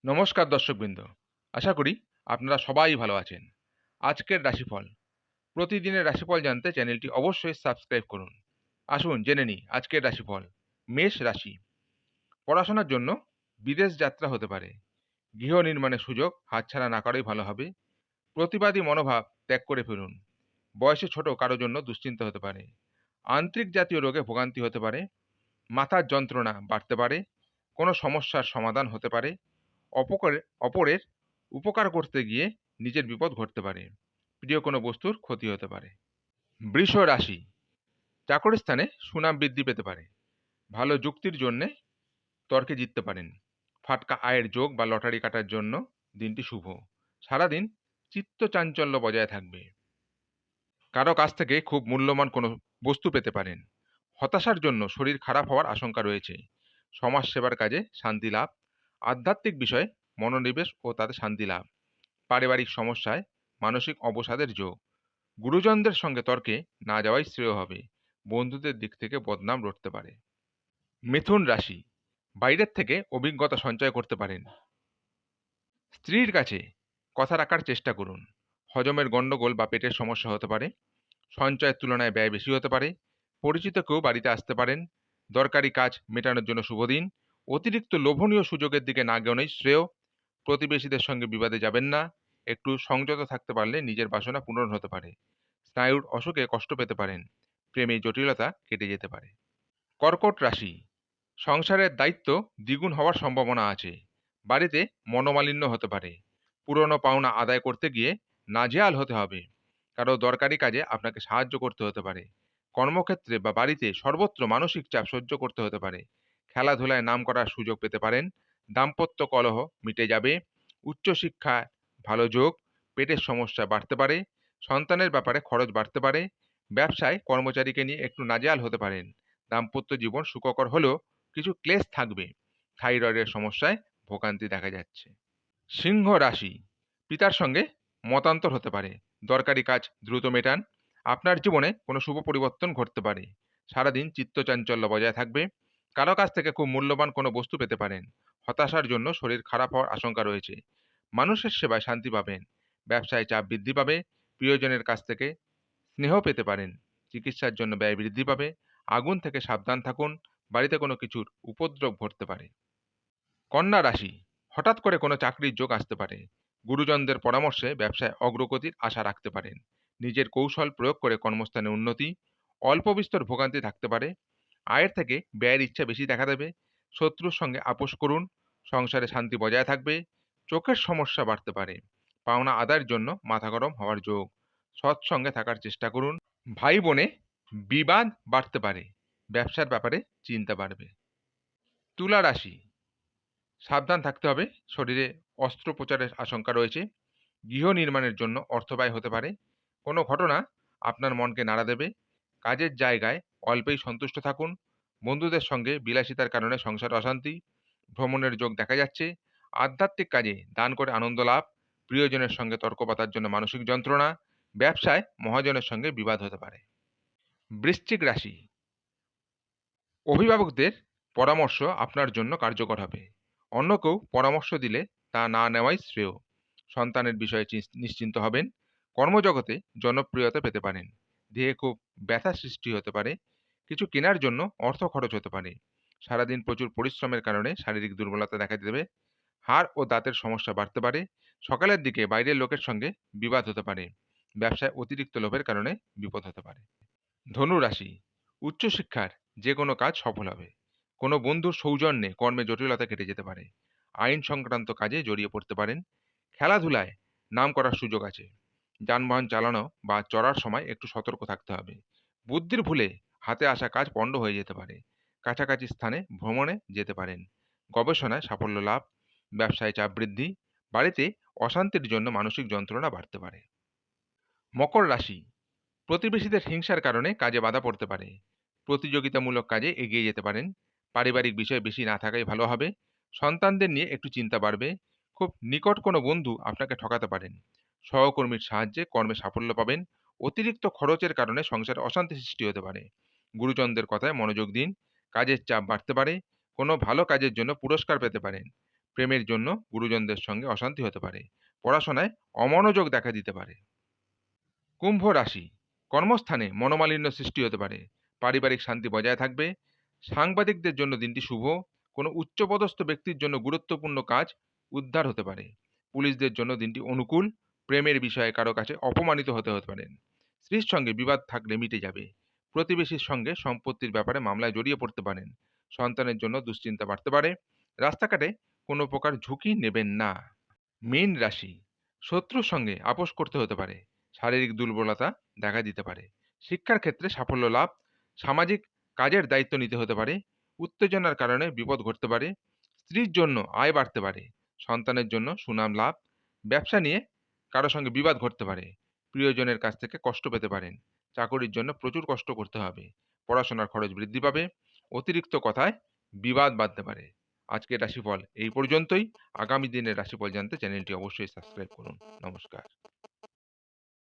নমস্কার দর্শকবৃন্দ। আশা করি আপনারা সবাই ভালো আছেন। আজকের রাশিফল। প্রতিদিনের রাশিফল জানতে চ্যানেলটি অবশ্যই সাবস্ক্রাইব করুন। আসুন জেনে নিই আজকের রাশিফল। মেষ রাশি। পড়াশোনার জন্য বিদেশ যাত্রা হতে পারে। গৃহ নির্মাণের সুযোগ হাতছাড়া না করাই ভালো হবে। প্রতিবাদী মনোভাব ত্যাগ করে ফেলুন। বয়সে ছোট কারো জন্য দুশ্চিন্তা হতে পারে। আন্ত্রিক জাতীয় রোগে ভোগান্তি হতে পারে। মাথার যন্ত্রণা বাড়তে পারে। কোনো সমস্যার সমাধান হতে পারে। অপরের উপকার করতে গিয়ে নিজের বিপদ ঘটতে পারে। প্রিয় কোনো বস্তুর ক্ষতি হতে পারে। বৃষ রাশি। চাকরি স্থানে সুনাম বৃদ্ধি পেতে পারে। ভালো যুক্তির জন্যে তর্কে জিততে পারেন। ফাটকা আয়ের যোগ বা লটারি কাটার জন্য দিনটি শুভ। সারাদিন চিত্ত চাঞ্চল্য বজায় থাকবে। কারো কাছ থেকে খুব মূল্যবান কোনো বস্তু পেতে পারেন। হতাশার জন্য শরীর খারাপ হওয়ার আশঙ্কা রয়েছে। সমাজ সেবার কাজে শান্তি লাভ। আধ্যাত্মিক বিষয়ে মনোনিবেশ ও তাতে শান্তি লাভ। পারিবারিক সমস্যায় মানসিক অবসাদের যোগ। গুরুজনদের সঙ্গে তর্কে না যাওয়াই শ্রেয় হবে। বন্ধুদের দিক থেকে বদনাম রটতে পারে। মিথুন রাশি। বাইরের থেকে অভিজ্ঞতা সঞ্চয় করতে পারেন। স্ত্রীর কাছে কথা রাখার চেষ্টা করুন। হজমের গণ্ডগোল বা পেটের সমস্যা হতে পারে। সঞ্চয়ের তুলনায় ব্যয় বেশি হতে পারে। পরিচিত কেউ বাড়িতে আসতে পারেন। দরকারি কাজ মেটানোর জন্য শুভ দিন। অতিরিক্ত লোভনীয় সুযোগের দিকে না গেলেই শ্রেয়। প্রতিবেশীদের সঙ্গে বিবাদে যাবেন না। একটু সংযত থাকতে পারলে নিজের বাসনা পূরণ হতে পারে। স্নায়ুর অসুখে কষ্ট পেতে পারেন। প্রেমে জটিলতা কেটে যেতে পারে। কর্কট রাশি। সংসারের দায়িত্ব দ্বিগুণ হওয়ার সম্ভাবনা আছে। বাড়িতে মনোমালিন্য হতে পারে। পুরনো পাওনা আদায় করতে গিয়ে নাজেহাল হতে হবে। কারো দরকারি কাজে আপনাকে সাহায্য করতে হতে পারে। কর্মক্ষেত্রে বা বাড়িতে সর্বত্র মানসিক চাপ সহ্য করতে হতে পারে। খেলাধুলায় নাম করার সুযোগ পেতে পারেন। দাম্পত্য কলহ মিটে যাবে। উচ্চশিক্ষায় ভালো যোগ। পেটের সমস্যা বাড়তে পারে। সন্তানের ব্যাপারে খরচ বাড়তে পারে। ব্যবসায় কর্মচারীকে নিয়ে একটু নাজেহাল হতে পারেন। দাম্পত্য জীবন সুখকর হলেও কিছু ক্লেশ থাকবে। থাইরয়েডের সমস্যায় ভোগান্তি দেখা যাচ্ছে। সিংহ রাশি। পিতার সঙ্গে মতান্তর হতে পারে। দরকারি কাজ দ্রুত মেটান। আপনার জীবনে কোনো শুভ পরিবর্তন ঘটতে পারে। সারাদিন চিত্তচাঞ্চল্য বজায় থাকবে। কারো কাছ থেকে খুব মূল্যবান কোনো বস্তু পেতে পারেন। হতাশার জন্য শরীর খারাপ হওয়ার আশঙ্কা রয়েছে। মানুষের সেবায় শান্তি পাবেন। ব্যবসায় চাপ বৃদ্ধি পাবে। প্রিয়জনের কাছ থেকে স্নেহ পেতে পারেন। চিকিৎসার জন্য ব্যয় বৃদ্ধি পাবে। আগুন থেকে সাবধান থাকুন। বাড়িতে কোনো কিছুর উপদ্রব ঘটতে পারে। কন্যা রাশি। হঠাৎ করে কোনো চাকরির যোগ আসতে পারে। গুরুজনদের পরামর্শে ব্যবসায় অগ্রগতির আশা রাখতে পারেন। নিজের কৌশল প্রয়োগ করে কর্মস্থানে উন্নতি। অল্প বিস্তর ভোগান্তি থাকতে পারে। আয়ের থেকে ব্যয়ের ইচ্ছা বেশি দেখা দেবে। শত্রুর সঙ্গে আপোষ করুন। সংসারে শান্তি বজায় থাকবে। চোখের সমস্যা বাড়তে পারে। পাওনা আদায়ের জন্য মাথা গরম হওয়ার যোগ। সৎসঙ্গে থাকার চেষ্টা করুন। ভাই বোনে বিবাদ বাড়তে পারে। ব্যবসার ব্যাপারে চিন্তা বাড়বে। তুলা রাশি। সাবধান থাকতে হবে। শরীরে অস্ত্রোপচারের আশঙ্কা রয়েছে। গৃহ নির্মাণের জন্য অর্থ ব্যয় হতে পারে। কোনো ঘটনা আপনার মনকে নাড়া দেবে। কাজের জায়গায় অল্পেই সন্তুষ্ট থাকুন। বন্ধুদের সঙ্গে বিলাসিতার কারণে সংসারে অশান্তি। ভ্রমণের যোগ দেখা যাচ্ছে। আধ্যাত্মিক কাজে দান করে আনন্দ লাভ। প্রিয়জনের সঙ্গে তর্কবাতার জন্য মানসিক যন্ত্রণা। ব্যবসায় মহাজনের সঙ্গে বিবাদ হতে পারে। বৃশ্চিক রাশি। অভিভাবকদের পরামর্শ আপনার জন্য কার্যকর হবে। অন্য কেউ পরামর্শ দিলে তা না নেওয়াই শ্রেয়। সন্তানের বিষয়ে নিশ্চিন্ত হবেন। কর্মজগতে জনপ্রিয়তা পেতে পারেন। দেহে খুব ব্যথা সৃষ্টি হতে পারে। কিছু কেনার জন্য অর্থ খরচ হতে পারে। সারাদিন প্রচুর পরিশ্রমের কারণে শারীরিক দুর্বলতা দেখা দেবে। হাড় ও দাঁতের সমস্যা বাড়তে পারে। সকালের দিকে বাইরের লোকের সঙ্গে বিবাদ হতে পারে। ব্যবসায় অতিরিক্ত লোভের কারণে বিপদ হতে পারে। ধনু রাশি। উচ্চশিক্ষার যে কোনো কাজ সফল হবে। কোনো বন্ধুর সৌজন্যে কর্মে জটিলতা কেটে যেতে পারে। আইন সংক্রান্ত কাজে জড়িয়ে পড়তে পারেন। খেলাধুলায় নাম করার সুযোগ আছে। যানবাহন চালানো বা চড়ার সময় একটু সতর্ক থাকতে হবে। বুদ্ধির ভুলে হাতে আসা কাজ পণ্ড হয়ে যেতে পারে। কাছাকাছি স্থানে ভ্রমণে যেতে পারেন। গবেষণায় সাফল্য লাভ। ব্যবসায় চাপ বৃদ্ধি। বাড়িতে অশান্তির জন্য মানসিক যন্ত্রণা বাড়তে পারে। মকর রাশি। প্রতিবেশীদের হিংসার কারণে কাজে বাধা পড়তে পারে। প্রতিযোগিতামূলক কাজে এগিয়ে যেতে পারেন। পারিবারিক বিষয় বেশি না থাকাই ভালো হবে। সন্তানদের নিয়ে একটু চিন্তা বাড়বে। খুব নিকট কোনো বন্ধু আপনাকে ঠকাতে পারেন। সহকর্মীর সাহায্যে কর্মে সাফল্য পাবেন। অতিরিক্ত খরচের কারণে সংসারে অশান্তি সৃষ্টি হতে পারে। গুরুজনদের কথায় মনোযোগ দিন। কাজের চাপ বাড়তে পারে। কোনো ভালো কাজের জন্য পুরস্কার পেতে পারেন। প্রেমের জন্য গুরুজনদের সঙ্গে অশান্তি হতে পারে। পড়াশোনায় অমনোযোগ দেখা দিতে পারে। কুম্ভ রাশি, কর্মস্থানে মনোমালিন্য সৃষ্টি হতে পারে। পারিবারিক শান্তি বজায় থাকবে। সাংবাদিকদের জন্য দিনটি শুভ। কোনো উচ্চপদস্থ ব্যক্তির জন্য গুরুত্বপূর্ণ কাজ উদ্ধার হতে পারে। পুলিশদের জন্য দিনটি অনুকূল। প্রেমের বিষয়ে কারো কাছে অপমানিত হতে পারেন। স্ত্রীর সঙ্গে বিবাদ থাকলে মিটে যাবে। প্রতিবেশীর সঙ্গে সম্পত্তির ব্যাপারে মামলায় জড়িয়ে পড়তে পারেন। সন্তানের জন্য দুশ্চিন্তা বাড়তে পারে। রাস্তাঘাটে কোনো প্রকার ঝুঁকি নেবেন না। মীন রাশি, শত্রুর সঙ্গে আপোষ করতে হতে পারে। শারীরিক দুর্বলতা দেখা দিতে পারে। শিক্ষার ক্ষেত্রে সাফল্য লাভ। সামাজিক কাজের দায়িত্ব নিতে হতে পারে। উত্তেজনার কারণে বিপদ ঘটতে পারে। স্ত্রীর জন্য আয় বাড়তে পারে। সন্তানের জন্য সুনাম লাভ। ব্যবসা নিয়ে কারো সঙ্গে বিবাদ ঘটতে পারে। প্রিয়জনের কাছ থেকে কষ্ট পেতে পারেন। চাকরির জন্য প্রচুর কষ্ট করতে হবে। পড়াশোনার খরচ বৃদ্ধি পাবে। অতিরিক্ত কথায় বিবাদ বাঁধতে পারে। আজকের রাশিফল এই পর্যন্তই। আগামী দিনের রাশিফল জানতে চ্যানেলটি অবশ্যই সাবস্ক্রাইব করুন। নমস্কার।